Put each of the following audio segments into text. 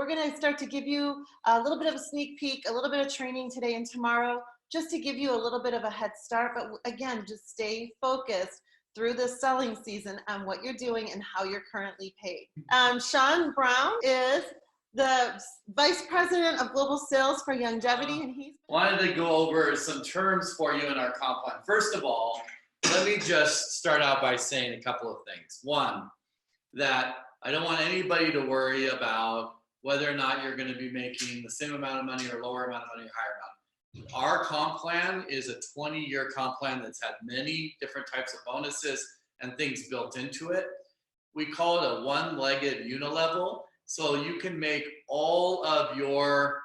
we're going to start to give you a little bit of a sneak peek, a little bit of training today and tomorrow, just to give you a little bit of a head start. But again, just stay focused through this selling season on what you're doing and how you're currently paid. Sean Brown is the Vice President of Global Sales for Youngevity, and he's wanted to go over some terms for you in our comp plan. First of all, let me just start out by saying a couple of things. One, that I don't want anybody to worry about whether or not you're going to be making the same amount of money or lower amount of money or higher amount. Our comp plan is a 20-year comp plan that's had many different types of bonuses and things built into it. We call it a one-legged unilevel. So you can make all of your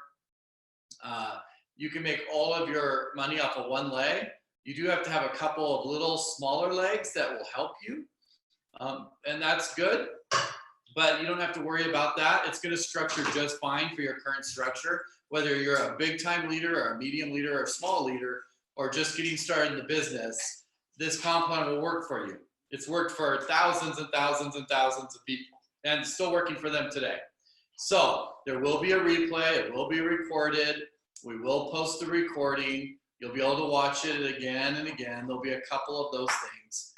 money off of one leg. You do have to have a couple of little smaller legs that will help you, and that's good. But you don't have to worry about that. It's going to structure just fine for your current structure, whether you're a big-time leader or a medium leader or a small leader or just getting started in the business. This comp plan will work for you. It's worked for thousands and thousands and thousands of people, and it's still working for them today. So there will be a replay. It will be recorded. We will post the recording. You'll be able to watch it again and again. There'll be a couple of those things.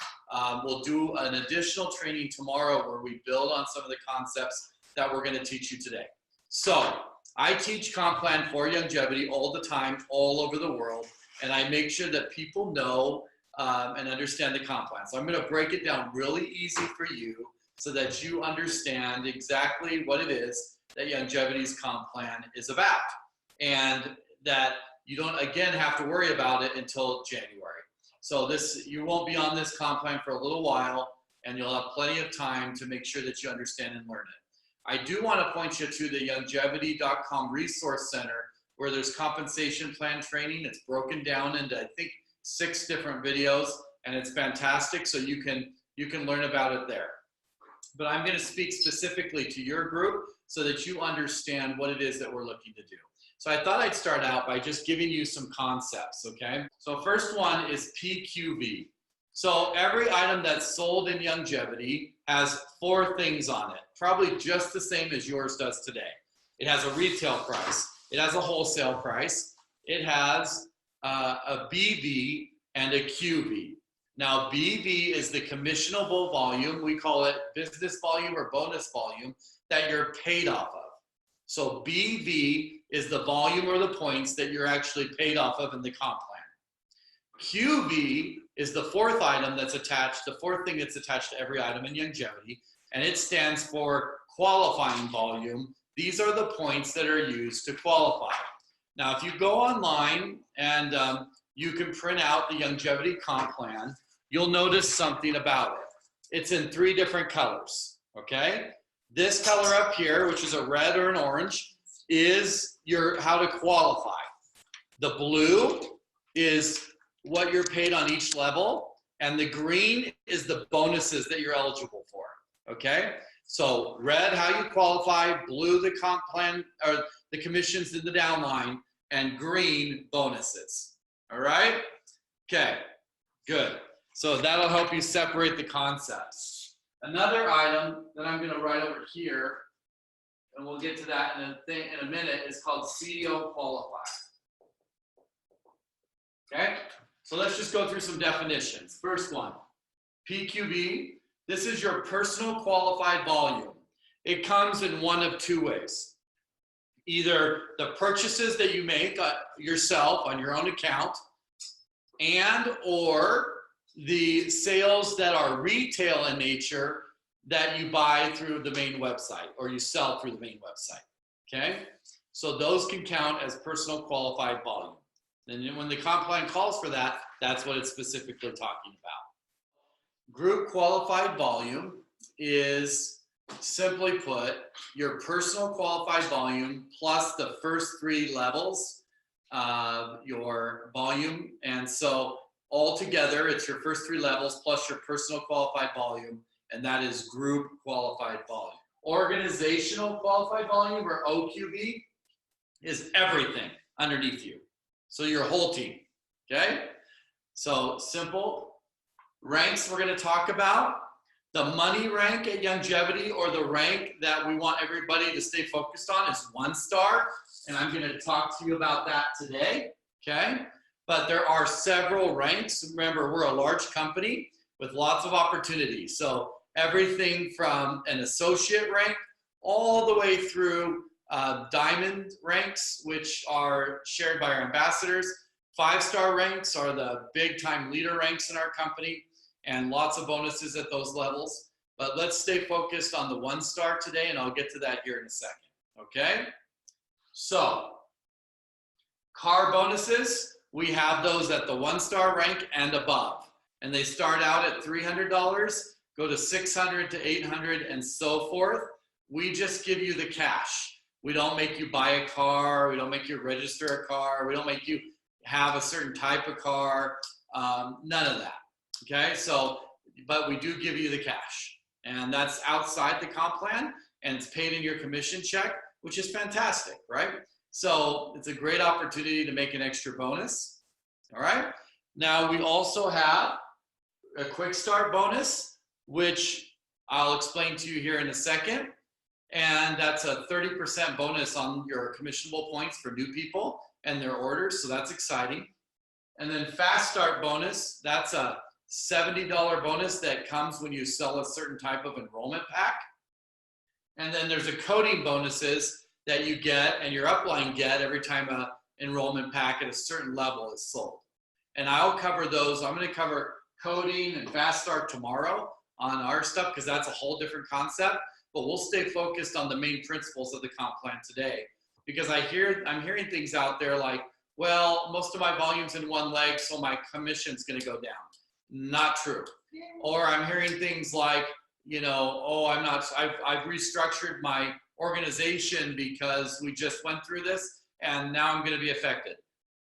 We'll do an additional training tomorrow where we build on some of the concepts that we're going to teach you today. So I teach comp plan for Youngevity all the time, all over the world, and I make sure that people know and understand the comp plan. So I'm going to break it down really easy for you so that you understand exactly what it is that Youngevity's comp plan is about, and that you don't, again, have to worry about it until January. So you won't be on this comp plan for a little while, and you'll have plenty of time to make sure that you understand and learn it. I do want to point you to the Youngevity.com Resource Center, where there's compensation plan training. It's broken down into, I think, 6 different videos, and it's fantastic, so you can learn about it there. But I'm going to speak specifically to your group so that you understand what it is that we're looking to do. So I thought I'd start out by just giving you some concepts, okay? So first one is PQV. So every item that's sold in Youngevity has 4 things on it, probably just the same as yours does today. It has a retail price, it has a wholesale price, it has a BV and a QV. Now, BV is the commissionable volume. We call it business volume or bonus volume that you're paid off of. So BV is the volume or the points that you're actually paid off of in the comp plan. QV is the 4th item that's attached, the 4th thing that's attached to every item in Youngevity, and it stands for qualifying volume. These are the points that are used to qualify. Now, if you go online and you can print out the Youngevity comp plan, you'll notice something about it. It's in 3 different colors, okay? This color up here, which is a red or an orange, is how to qualify. The blue is what you're paid on each level, and the green is the bonuses that you're eligible for, okay? So red, how you qualify, blue, the comp plan, or the commissions in the downline, and green, bonuses, all right? Okay, good. So that'll help you separate the concepts. Another item that I'm going to write over here, and we'll get to that in a minute, is called CEO Qualify. Okay, so let's just go through some definitions. First one, PQV. This is your personal qualified volume. It comes in one of 2 ways. Either the purchases that you make yourself on your own account, and or the sales that are retail in nature that you buy through the main website or you sell through the main website, okay? So those can count as personal qualified volume. And when the comp plan calls for that, that's what it's specifically talking about. Group qualified volume is, simply put, your personal qualified volume plus the first 3 levels of your volume. And so altogether, it's your first 3 levels plus your personal qualified volume, and that is group qualified volume. Organizational qualified volume, or OQV, is everything underneath you. So your whole team, okay? So simple. Ranks we're going to talk about. The money rank at Youngevity, or the rank that we want everybody to stay focused on, is 1 star. And I'm going to talk to you about that today. Okay. But there are several ranks. Remember, we're a large company with lots of opportunities. So everything from an associate rank all the way through diamond ranks, which are shared by our ambassadors. 5-star ranks are the big time leader ranks in our company, and lots of bonuses at those levels. But let's stay focused on the 1 star today, and I'll get to that here in a second. Okay? So, car bonuses, we have those at the 1 star rank and above. And they start out at $300, go to $600 to $800, and so forth. We just give you the cash. We don't make you buy a car. We don't make you register a car. We don't make you have a certain type of car. None of that. Okay, so, but we do give you the cash. And that's outside the comp plan, and it's paid in your commission check, which is fantastic, right? So it's a great opportunity to make an extra bonus. All right. Now we also have a quick start bonus, which I'll explain to you here in a second. And that's a 30% bonus on your commissionable points for new people and their orders. So that's exciting. And then fast start bonus, that's a $70 bonus that comes when you sell a certain type of enrollment pack. And then there's a coding bonuses that you get and your upline get every time a enrollment pack at a certain level is sold. And I'll cover those. I'm going to cover coding and fast start tomorrow on our stuff, because that's a whole different concept. But we'll stay focused on the main principles of the comp plan today, because I'm hearing things out there like, well, most of my volume's in one leg, so my commission's going to go down. Not true. Or I'm hearing things like, you know, oh, I've restructured my organization because we just went through this and now I'm going to be affected.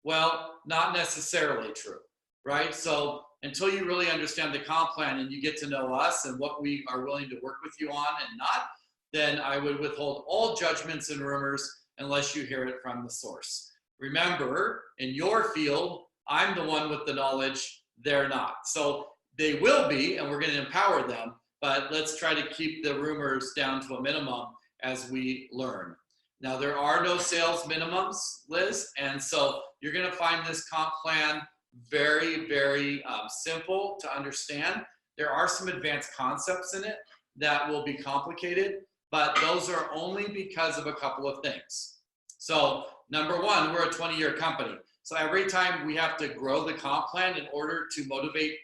Well, not necessarily true, right? So until you really understand the comp plan and you get to know us and what we are willing to work with you on and not, then I would withhold all judgments and rumors unless you hear it from the source. Remember, in your field, I'm the one with the knowledge, they're not. So they will be, and we're going to empower them, but let's try to keep the rumors down to a minimum as we learn. Now, there are no sales minimums, Liz, and so you're going to find this comp plan very, very simple to understand. There are some advanced concepts in it that will be complicated, but those are only because of a couple of things. So number one, we're a 20-year company. So every time we have to grow the comp plan in order to motivate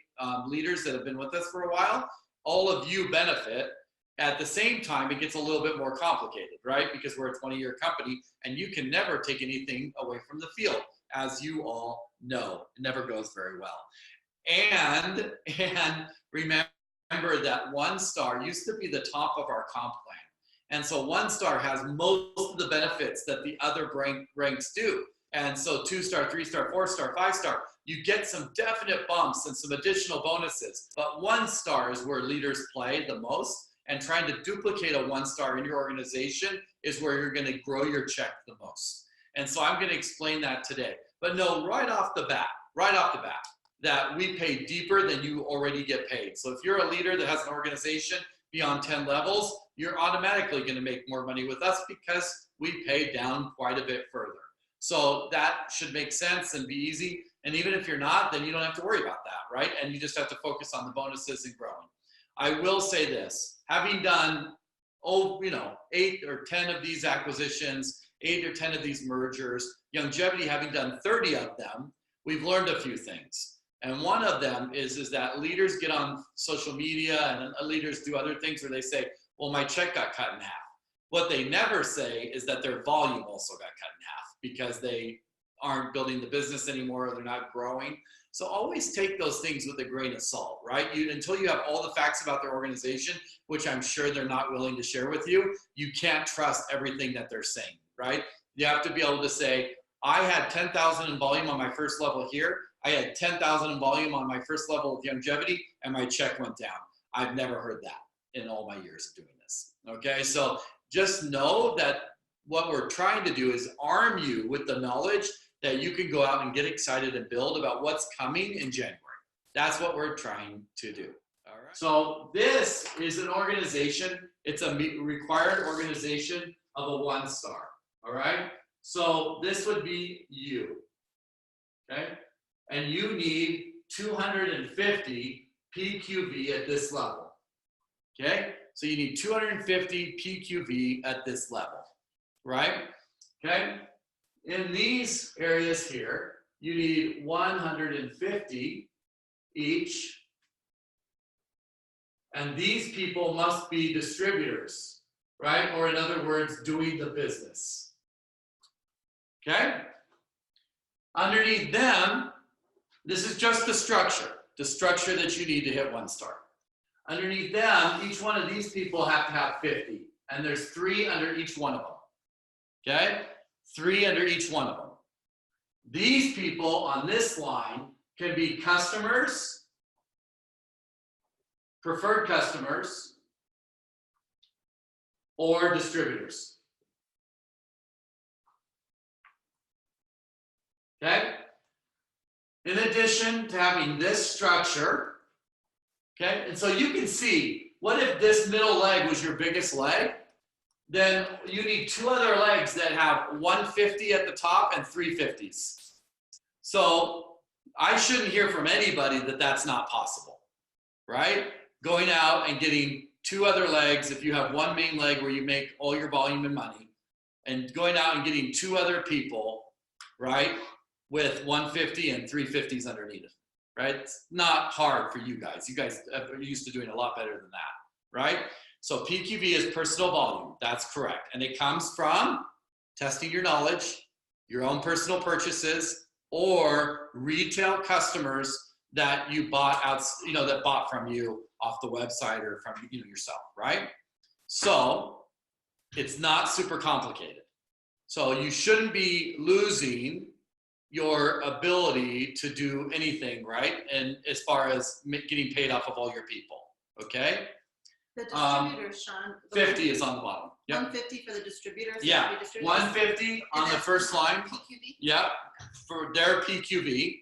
leaders that have been with us for a while, all of you benefit. At the same time, it gets a little bit more complicated, right? Because we're a 20-year company and you can never take anything away from the field. As you all know, it never goes very well. And remember that 1 star used to be the top of our comp plan. And so 1 star has most of the benefits that the other ranks do. And so 2 star, 3 star, 4 star, 5 star, you get some definite bumps and some additional bonuses. But 1 star is where leaders play the most. And trying to duplicate a 1 star in your organization is where you're going to grow your check the most. And so I'm going to explain that today. But know right off the bat, that we pay deeper than you already get paid. So if you're a leader that has an organization beyond 10 levels, you're automatically going to make more money with us because we pay down quite a bit further. So that should make sense and be easy. And even if you're not, then you don't have to worry about that, right? And you just have to focus on the bonuses and growing. I will say this, having done, 8 or 10 of these acquisitions, 8 or 10 of these mergers, Youngevity having done 30 of them, we've learned a few things. And one of them is that leaders get on social media and leaders do other things where they say, well, my check got cut in half. What they never say is that their volume also got cut in half because they aren't building the business anymore, or they're not growing. So always take those things with a grain of salt, right? Until you have all the facts about their organization, which I'm sure they're not willing to share with you, you can't trust everything that they're saying, right? You have to be able to say, I had 10,000 in volume on my first level here. I had 10,000 in volume on my first level of Youngevity, and my check went down. I've never heard that in all my years of doing this, okay? So just know that what we're trying to do is arm you with the knowledge that you can go out and get excited and build about what's coming in January. That's what we're trying to do, All right. So this is an organization. It's a required organization of a 1-star. All right. So this would be you. Okay. And you need 250 PQV at this level. Okay. So you need 250 PQV at this level. Right. Okay. In these areas here, you need 150 each. And these people must be distributors, right? Or in other words, doing the business. Okay? Underneath them, this is just the structure that you need to hit 1-star. Underneath them, each one of these people have to have 50. And there's 3 under each one of them. Okay? 3 under each one of them. These people on this line can be customers, preferred customers, or distributors. Okay? In addition to having this structure, okay, and so you can see, what if this middle leg was your biggest leg? Then you need 2 other legs that have 150 at the top and 350s. So I shouldn't hear from anybody that that's not possible, right? Going out and getting 2 other legs, if you have one main leg where you make all your volume and money, and going out and getting 2 other people, right, with 150 and 350s underneath it, right? It's not hard for you guys. You guys are used to doing a lot better than that, right? So PQV is personal volume. That's correct. And it comes from testing your knowledge, your own personal purchases, or retail customers that you bought out, that bought from you off the website or from yourself, right? So it's not super complicated. So you shouldn't be losing your ability to do anything, right? And as far as getting paid off of all your people, okay? The distributors, Sean. 50 is on the bottom. Yep. 150 for the distributors. Yeah, 150 on the first line. PQV? Yep, for their PQV,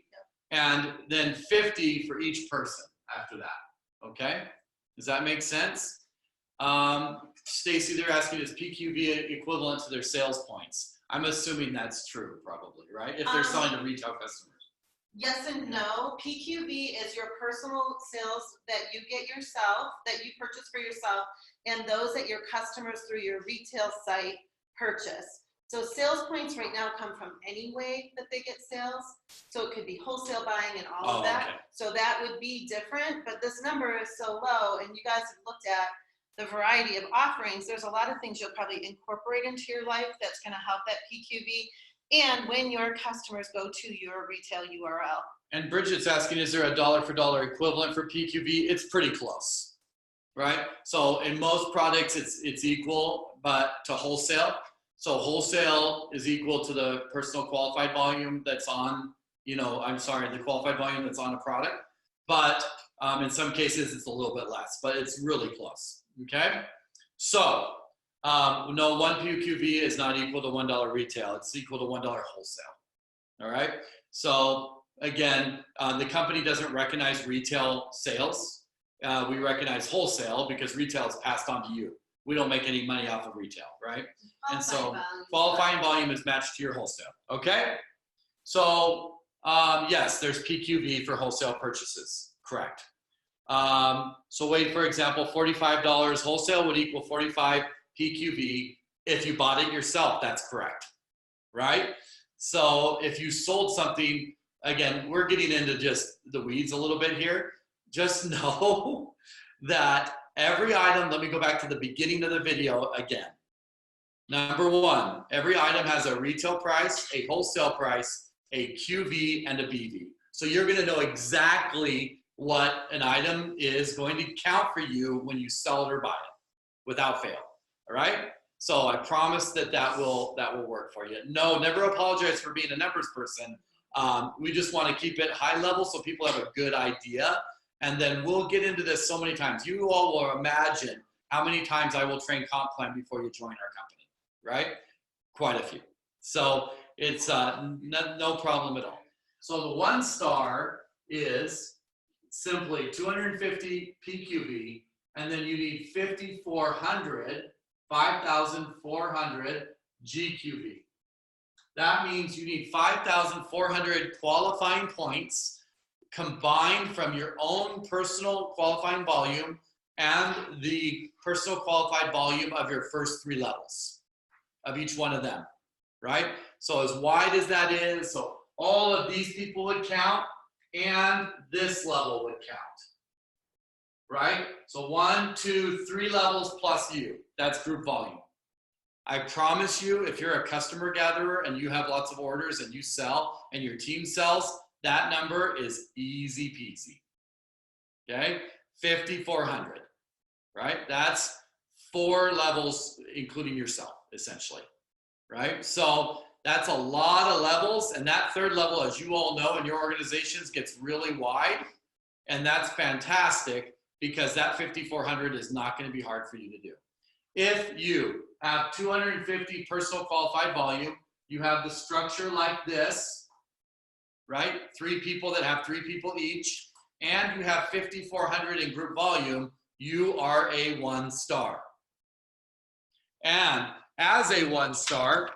and then 50 for each person after that. Okay, does that make sense? Stacy, they're asking, is PQV equivalent to their sales points? I'm assuming that's true, probably, right? If they're selling to retail customers. Yes and no. PQV is your personal sales that you get yourself, that you purchase for yourself, and those that your customers through your retail site purchase. So sales points right now come from any way that they get sales. So it could be wholesale buying and all of that. Okay. So that would be different, but this number is so low, and you guys have looked at the variety of offerings. There's a lot of things you'll probably incorporate into your life that's going to help that PQV. And when your customers go to your retail URL. And Bridget's asking, is there a dollar for dollar equivalent for PQV? It's pretty close, right? So in most products, it's equal, but to wholesale. So wholesale is equal to the personal qualified volume that's on, the qualified volume that's on a product. But in some cases, it's a little bit less, but it's really close, okay? So, no, 1 PQV is not equal to $1 retail. It's equal to $1 wholesale. All right. So again, the company doesn't recognize retail sales. We recognize wholesale because retail is passed on to you. We don't make any money off of retail, right? And so qualifying volume is matched to your wholesale. Okay. So yes, there's PQV for wholesale purchases. Correct. So wait, for example, $45 wholesale would equal 45 PQV. If you bought it yourself, that's correct, right? So if you sold something, again, we're getting into just the weeds a little bit here. Just know that every item, let me go back to the beginning of the video again. Number 1, every item has a retail price, a wholesale price, a QV, and a BV. So you're going to know exactly what an item is going to count for you when you sell it or buy it without fail. All right. So I promise that will work for you. No, never apologize for being a numbers person. We just want to keep it high level so people have a good idea. And then we'll get into this so many times. You all will imagine how many times I will train comp plan before you join our company, right? Quite a few. So it's no problem at all. So the 1 star is simply 250 PQV, and then you need 5,400 GQV. That means you need 5,400 qualifying points combined from your own personal qualifying volume and the personal qualified volume of your first 3 levels of each one of them, right? So as wide as that is, so all of these people would count and this level would count, right? So 1, 2, 3 levels plus you, that's group volume. I promise you, if you're a customer gatherer and you have lots of orders and you sell and your team sells, that number is easy peasy, okay? 5,400, right? That's 4 levels, including yourself, essentially, right? So that's a lot of levels, and that 3rd level, as you all know in your organizations, gets really wide, and that's fantastic because that 5,400 is not going to be hard for you to do. If you have 250 personal qualified volume, you have the structure like this, right? 3 people that have 3 people each, and you have 5,400 in group volume, you are a 1-star. And as a 1-star,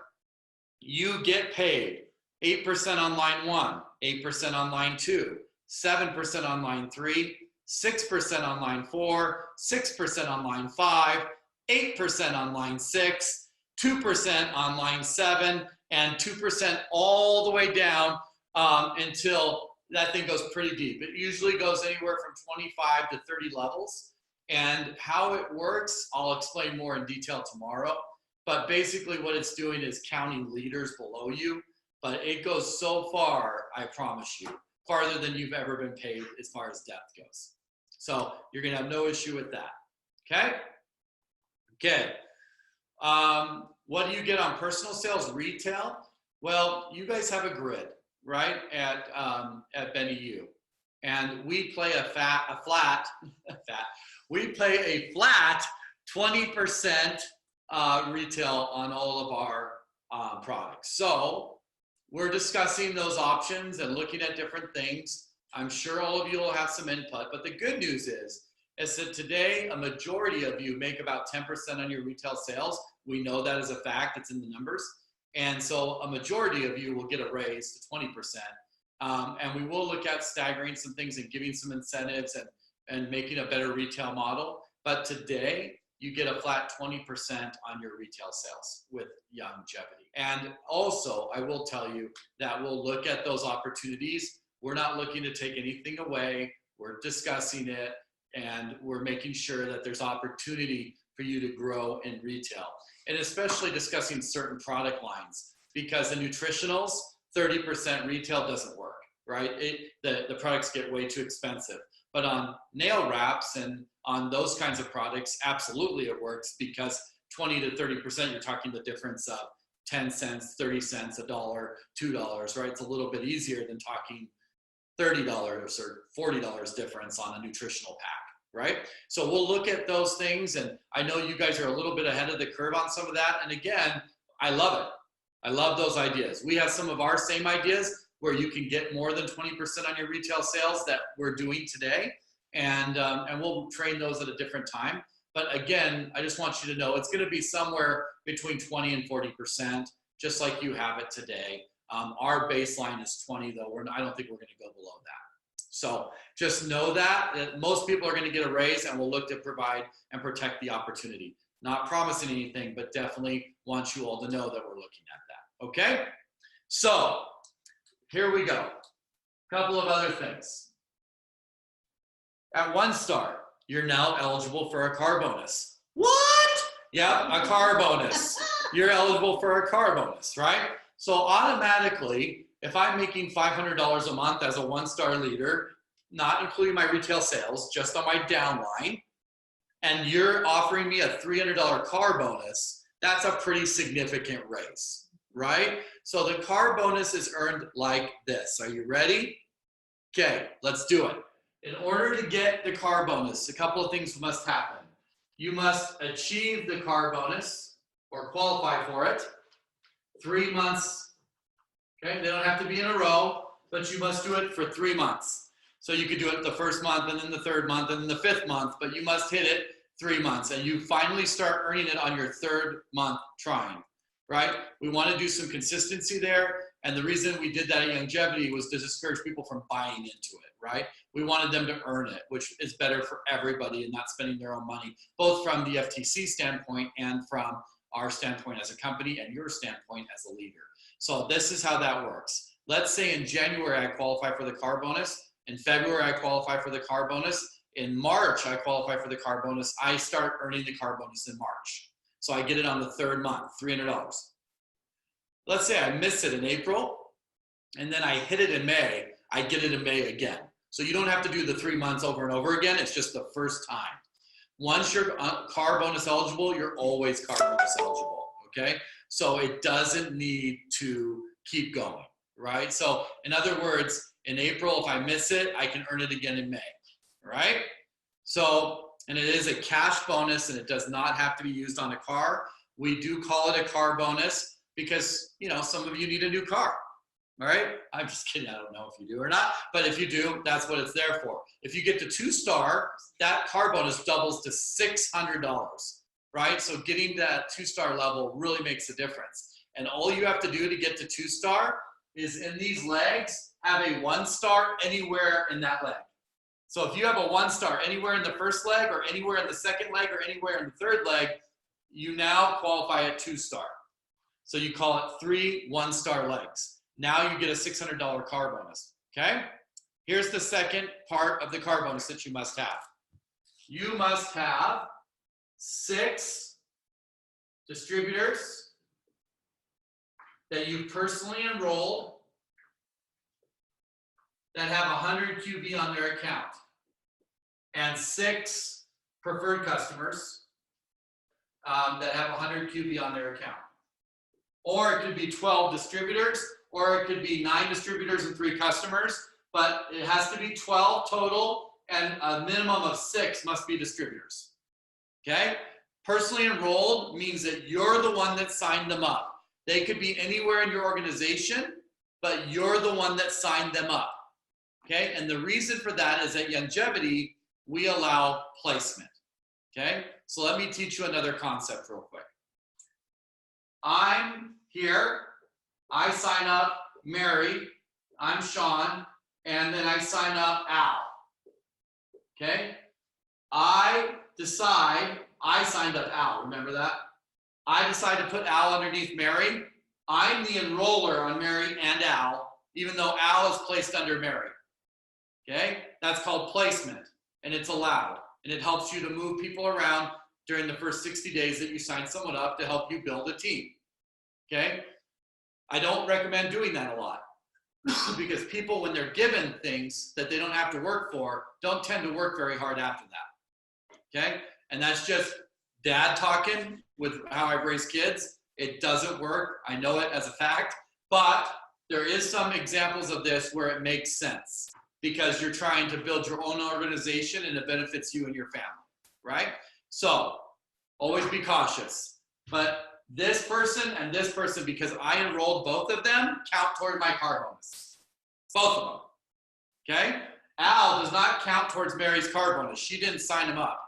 you get paid 8% on line 1, 8% on line 2, 7% on line 3, 6% on line 4, 6% on line 5, 8% on line 6, 2% on line 7, and 2% all the way down until that thing goes pretty deep. It usually goes anywhere from 25 to 30 levels. And how it works, I'll explain more in detail tomorrow. But basically what it's doing is counting leaders below you. But it goes so far, I promise you, farther than you've ever been paid as far as depth goes. So you're going to have no issue with that. Okay? Okay. What do you get on personal sales retail? Well, you guys have a grid, right, at Benny U. And we play we play a flat 20% retail on all of our products. So we're discussing those options and looking at different things. I'm sure all of you will have some input, but the good news is that today a majority of you make about 10% on your retail sales. We know that as a fact, it's in the numbers. And so a majority of you will get a raise to 20%. And we will look at staggering some things and giving some incentives and making a better retail model. But today, you get a flat 20% on your retail sales with Youngevity. And also, I will tell you that we'll look at those opportunities. We're not looking to take anything away. We're discussing it, and we're making sure that there's opportunity for you to grow in retail. And especially discussing certain product lines, because in nutritionals, 30% retail doesn't work, right? The products get way too expensive. But on nail wraps and on those kinds of products, absolutely it works, because 20 to 30%, you're talking the difference of 10 cents, 30 cents, $1, $2, right? It's a little bit easier than talking $30 or $40 difference on a nutritional pack, right? So we'll look at those things, and I know you guys are a little bit ahead of the curve on some of that. And again, I love it. I love those ideas. We have some of our same ideas where you can get more than 20% on your retail sales that we're doing today. And we'll train those at a different time. But again, I just want you to know it's going to be somewhere between 20 and 40%, just like you have it today. Our baseline is 20, though. I don't think we're going to go below that. So just know that most people are going to get a raise, and we'll look to provide and protect the opportunity. Not promising anything, but definitely want you all to know that we're looking at that. Okay? So here we go. A couple of other things. At 1 star, you're now eligible for a car bonus. What? Yeah, a car bonus. You're eligible for a car bonus, right? So automatically, if I'm making $500 a month as a 1-star leader, not including my retail sales, just on my downline, and you're offering me a $300 car bonus, that's a pretty significant raise, right? So the car bonus is earned like this. Are you ready? Okay, let's do it. In order to get the car bonus, a couple of things must happen. You must achieve the car bonus or qualify for it 3 months. Okay, they don't have to be in a row, but you must do it for 3 months. So you could do it the first month and then the third month and then the fifth month, but you must hit it 3 months and you finally start earning it on your third month trying, right? We want to do some consistency there. And the reason we did that at Youngevity was to discourage people from buying into it, right? We wanted them to earn it, which is better for everybody and not spending their own money, both from the FTC standpoint and from our standpoint as a company and your standpoint as a leader. So this is how that works. Let's say in January, I qualify for the car bonus. In February, I qualify for the car bonus. In March, I qualify for the car bonus. I start earning the car bonus in March. So I get it on the third month, $300. Let's say I miss it in April, and then I hit it in May. I get it in May again. So you don't have to do the 3 months over and over again. It's just the first time. Once you're car bonus eligible, you're always car bonus eligible, okay? So it doesn't need to keep going, right? So in other words, in April, if I miss it, I can earn it again in May, right? So, and it is a cash bonus and it does not have to be used on a car. We do call it a car bonus because, you know, some of you need a new car, all right? I'm just kidding, I don't know if you do or not, but if you do, that's what it's there for. If you get to 2-star, that car bonus doubles to $600, right? So getting that 2-star level really makes a difference. And all you have to do to get to 2-star is in these legs, have a 1-star anywhere in that leg. So if you have a 1-star anywhere in the first leg or anywhere in the second leg or anywhere in the third leg, you now qualify at 2-star. So you call it 3 1-star legs. Now you get a $600 car bonus, okay? Here's the second part of the car bonus that you must have. You must have 6 distributors that you personally enrolled that have 100 QB on their account, and 6 preferred customers that have 100 QB on their account. Or it could be 12 distributors, or it could be 9 distributors and 3 customers, but it has to be 12 total, and a minimum of 6 must be distributors, okay? Personally enrolled means that you're the one that signed them up. They could be anywhere in your organization, but you're the one that signed them up. Okay, and the reason for that is at Youngevity, we allow placement. Okay, so let me teach you another concept real quick. I'm here, I sign up Mary, I'm Sean, and then I sign up Al. Okay, I decide, I signed up Al, remember that? I decide to put Al underneath Mary. I'm the enroller on Mary and Al, even though Al is placed under Mary. Okay, that's called placement, and it's allowed, and it helps you to move people around during the first 60 days that you sign someone up to help you build a team. Okay, I don't recommend doing that a lot because people, when they're given things that they don't have to work for, don't tend to work very hard after that. Okay, and that's just dad talking with how I've raised kids. It doesn't work. I know it as a fact, but there is some examples of this where it makes sense, because you're trying to build your own organization and it benefits you and your family, right? So always be cautious. But this person and this person, because I enrolled both of them, count toward my car bonus. Both of them, okay? Al does not count towards Mary's car bonus. She didn't sign him up.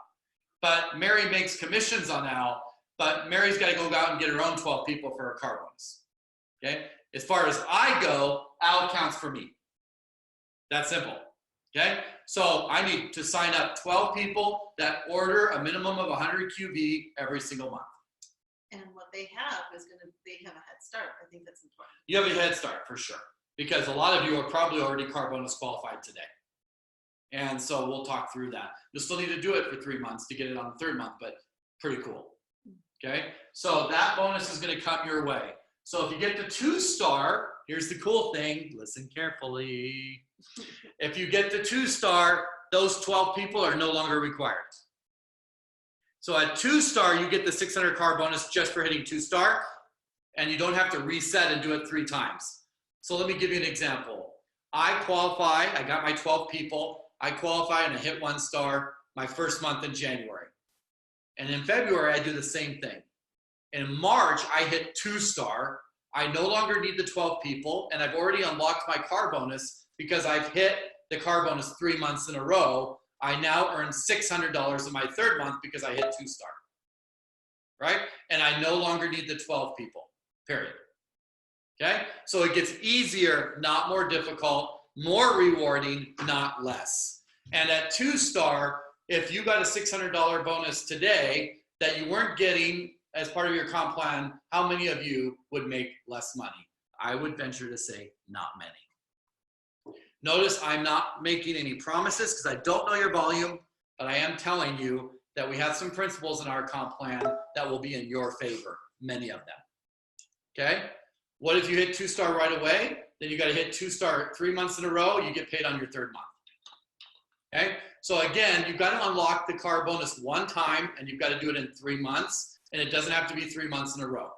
But Mary makes commissions on Al, but Mary's got to go out and get her own 12 people for her car bonus, okay? As far as I go, Al counts for me. That's simple, okay? So I need to sign up 12 people that order a minimum of 100 QB every single month. And what they have is they have a head start. I think that's important. You have a head start for sure, because a lot of you are probably already car bonus qualified today. And so we'll talk through that. You'll still need to do it for 3 months to get it on the 3rd month, but pretty cool, okay? So that bonus is gonna come your way. So if you get the 2-star, here's the cool thing, listen carefully. If you get the 2-star, those 12 people are no longer required. So at 2-star, you get the 600 car bonus just for hitting 2-star, and you don't have to reset and do it 3 times. So let me give you an example. I qualify, I got my 12 people, I qualify and I hit 1-star my first month in January. And in February, I do the same thing. In March, I hit 2-star. I no longer need the 12 people, and I've already unlocked my car bonus because I've hit the car bonus 3 months in a row, I now earn $600 in my third month because I hit 2-star, right? And I no longer need the 12 people, period. Okay, so it gets easier, not more difficult, more rewarding, not less. And at 2-star, if you got a $600 bonus today that you weren't getting as part of your comp plan, how many of you would make less money? I would venture to say not many. Notice I'm not making any promises because I don't know your volume, but I am telling you that we have some principles in our comp plan that will be in your favor, many of them. Okay? What if you hit 2-star right away? Then you got to hit 2-star 3 months in a row, you get paid on your third month. Okay? So again, you've got to unlock the car bonus one time and you've got to do it in 3 months, and it doesn't have to be 3 months in a row.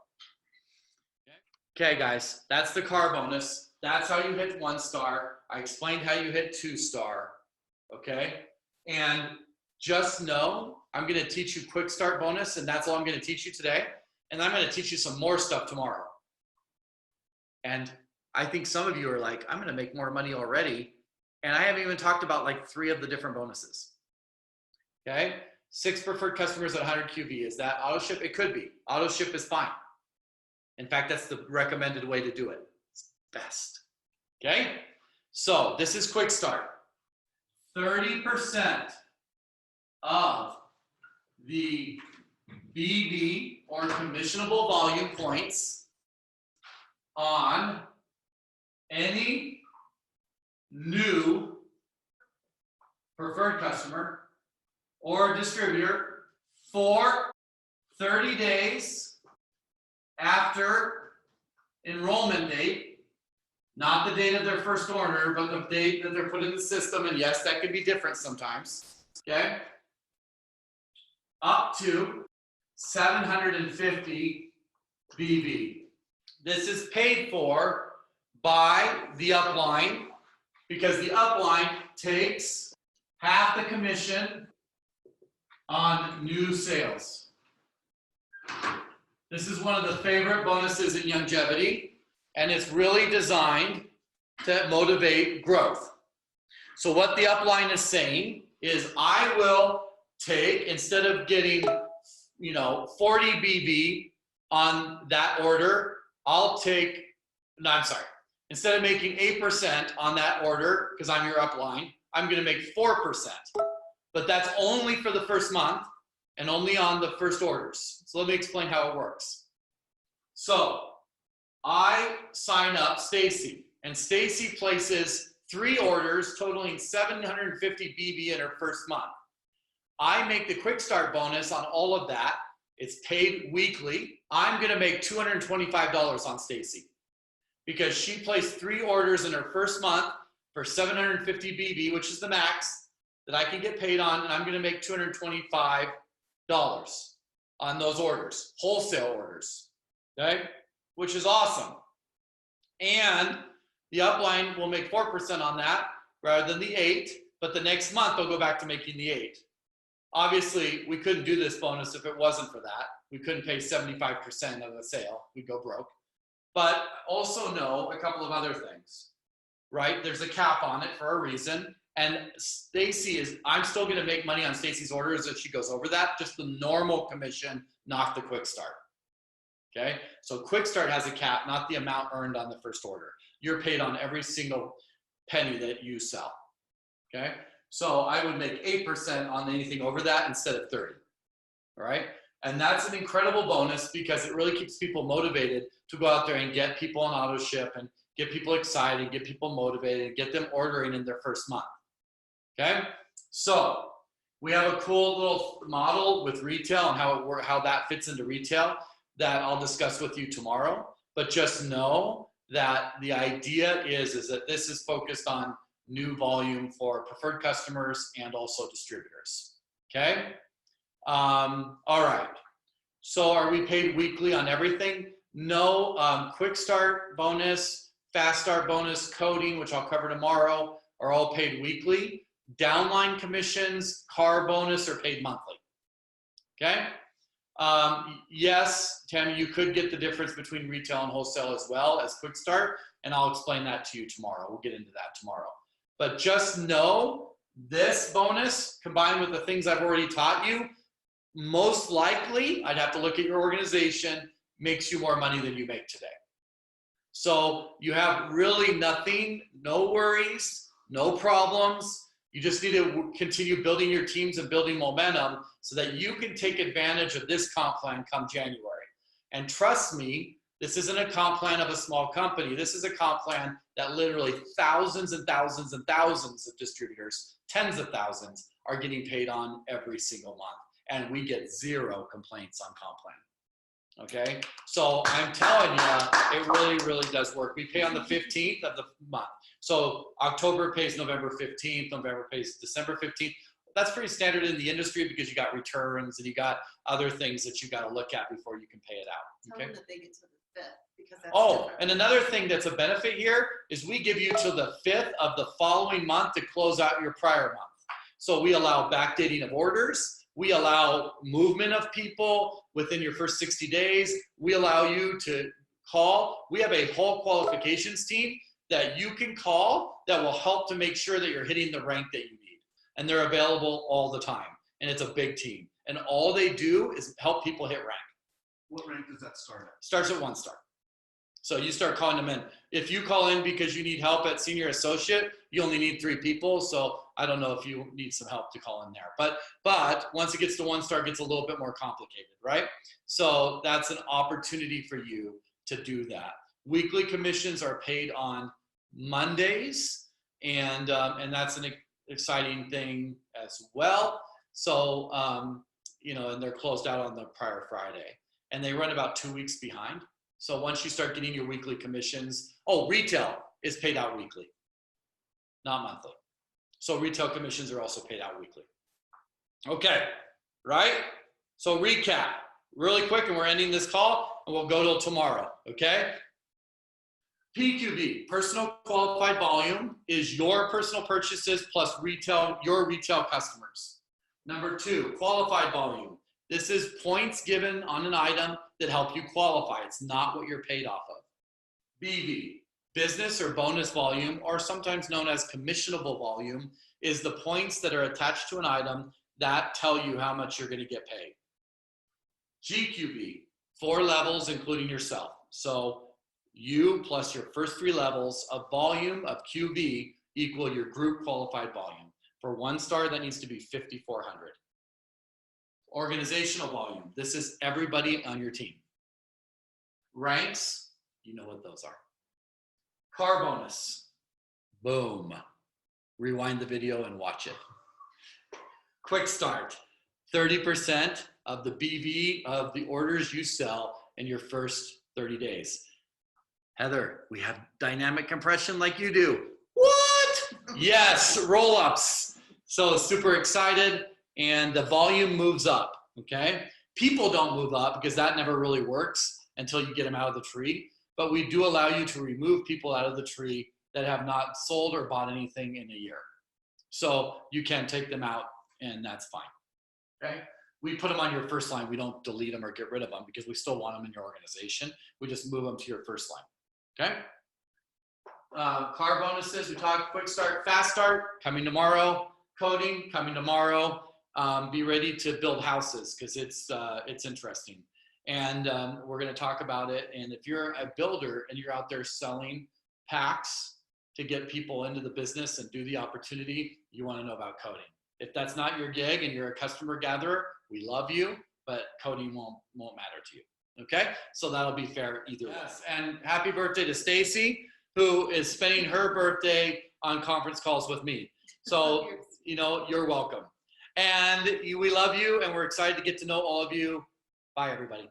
Okay, guys, that's the car bonus. That's how you hit 1-star. I explained how you hit 2-star. Okay? And just know I'm going to teach you quick start bonus, and that's all I'm going to teach you today. And I'm going to teach you some more stuff tomorrow. And I think some of you are like, I'm going to make more money already. And I haven't even talked about like 3 of the different bonuses. Okay? 6 preferred customers at 100 QV. Is that auto ship? It could be. Auto ship is fine. In fact, that's the recommended way to do it. It's best. Okay? So this is quick start. 30% of the BV or commissionable volume points on any new preferred customer or distributor for 30 days after enrollment date, not the date of their first order, but the date that they're put in the system. And yes, that could be different sometimes. Okay? Up to 750 BV. This is paid for by the upline because the upline takes half the commission on new sales. This is one of the favorite bonuses in Youngevity, and it's really designed to motivate growth. So what the upline is saying is, I will take, instead of getting 40 BV on that order, instead of making 8% on that order, because I'm your upline, I'm going to make 4%. But that's only for the first month and only on the first orders. So let me explain how it works. So I sign up Stacy, and Stacy places 3 orders totaling 750 BV in her first month. I make the quick start bonus on all of that. It's paid weekly. I'm going to make $225 on Stacy because she placed 3 orders in her first month for 750 BV, which is the max that I can get paid on, and I'm going to make $225 on those orders, wholesale orders, okay? Which is awesome. And the upline will make 4% on that rather than the 8, but the next month they'll go back to making the 8. Obviously, we couldn't do this bonus if it wasn't for that. We couldn't pay 75% of the sale. We'd go broke. But also know a couple of other things, right? There's a cap on it for a reason. And I'm still going to make money on Stacy's orders if she goes over that, just the normal commission, not the quick start. Okay? So quick start has a cap, not the amount earned on the first order. You're paid on every single penny that you sell. Okay? So I would make 8% on anything over that instead of 30. All right? And that's an incredible bonus because it really keeps people motivated to go out there and get people on auto ship and get people excited, get people motivated, and get them ordering in their first month. Okay? So we have a cool little model with retail and how that fits into retail that I'll discuss with you tomorrow. But just know that the idea is that this is focused on new volume for preferred customers and also distributors. Okay? All right. So are we paid weekly on everything? No. Quick start bonus, fast start bonus, coding, which I'll cover tomorrow, are all paid weekly. Downline commissions, car bonus are paid monthly. Okay? Yes, Tammy, you could get the difference between retail and wholesale as well as quick start, and I'll explain that to you tomorrow. We'll get into that tomorrow. But just know this bonus combined with the things I've already taught you, most likely, I'd have to look at your organization, makes you more money than you make today. So you have really nothing, no worries, no problems. You just need to continue building your teams and building momentum so that you can take advantage of this comp plan come January. And trust me, this isn't a comp plan of a small company. This is a comp plan that literally thousands and thousands and thousands of distributors, tens of thousands, are getting paid on every single month. And we get 0 complaints on comp plan. Okay, so I'm telling you, it really, really does work. We pay on the 15th of the month. So October pays November 15th, November pays December 15th. That's pretty standard in the industry because you got returns and you got other things that you got to look at before you can pay it out. Tell them that they get to the 5th because that's different. different. And another thing that's a benefit here is we give you till the 5th of the following month to close out your prior month. So we allow backdating of orders. We allow movement of people within your first 60 days. We allow you to call. We have a whole qualifications team that you can call that will help to make sure that you're hitting the rank that you need. And they're available all the time. And it's a big team. And all they do is help people hit rank. What rank does that start at? Starts at 1 star. So you start calling them in. If you call in because you need help at senior associate, you only need 3 people. So I don't know if you need some help to call in there. But once it gets to 1 star, it gets a little bit more complicated, right? So that's an opportunity for you to do that. Weekly commissions are paid on Mondays, and that's an exciting thing as well. So, and they're closed out on the prior Friday. And they run about 2 weeks behind. So once you start getting your weekly commissions, retail is paid out weekly, not monthly. So retail commissions are also paid out weekly. Okay, right? So recap really quick, and we're ending this call, and we'll go till tomorrow, okay? PQV, personal qualified volume, is your personal purchases plus your retail customers. Number 2, qualified volume. This is points given on an item that help you qualify. It's not what you're paid off of. BV, business or bonus volume, or sometimes known as commissionable volume, is the points that are attached to an item that tell you how much you're going to get paid. GQV, 4 levels including yourself. So you plus your first 3 levels of volume of QV equal your group qualified volume. For 1 star, that needs to be 5,400. Organizational volume, this is everybody on your team. Ranks, you know what those are. Car bonus, boom. Rewind the video and watch it. Quick start, 30% of the BV of the orders you sell in your first 30 days. Heather, we have dynamic compression like you do. What? Yes, roll-ups. So super excited, and the volume moves up, okay? People don't move up because that never really works until you get them out of the tree. But we do allow you to remove people out of the tree that have not sold or bought anything in a year. So you can take them out, and that's fine, okay? We put them on your first line. We don't delete them or get rid of them because we still want them in your organization. We just move them to your first line, okay? Car bonuses, we talked quick start, fast start, coming tomorrow. Coding, coming tomorrow. Be ready to build houses because it's interesting. And we're going to talk about it. And if you're a builder and you're out there selling packs to get people into the business and do the opportunity, you want to know about coding. If that's not your gig and you're a customer gatherer, we love you, but coding won't matter to you. Okay? So that'll be fair either way. And happy birthday to Stacy, who is spending her birthday on conference calls with me. So, you're welcome. And we love you, and we're excited to get to know all of you. Bye, everybody.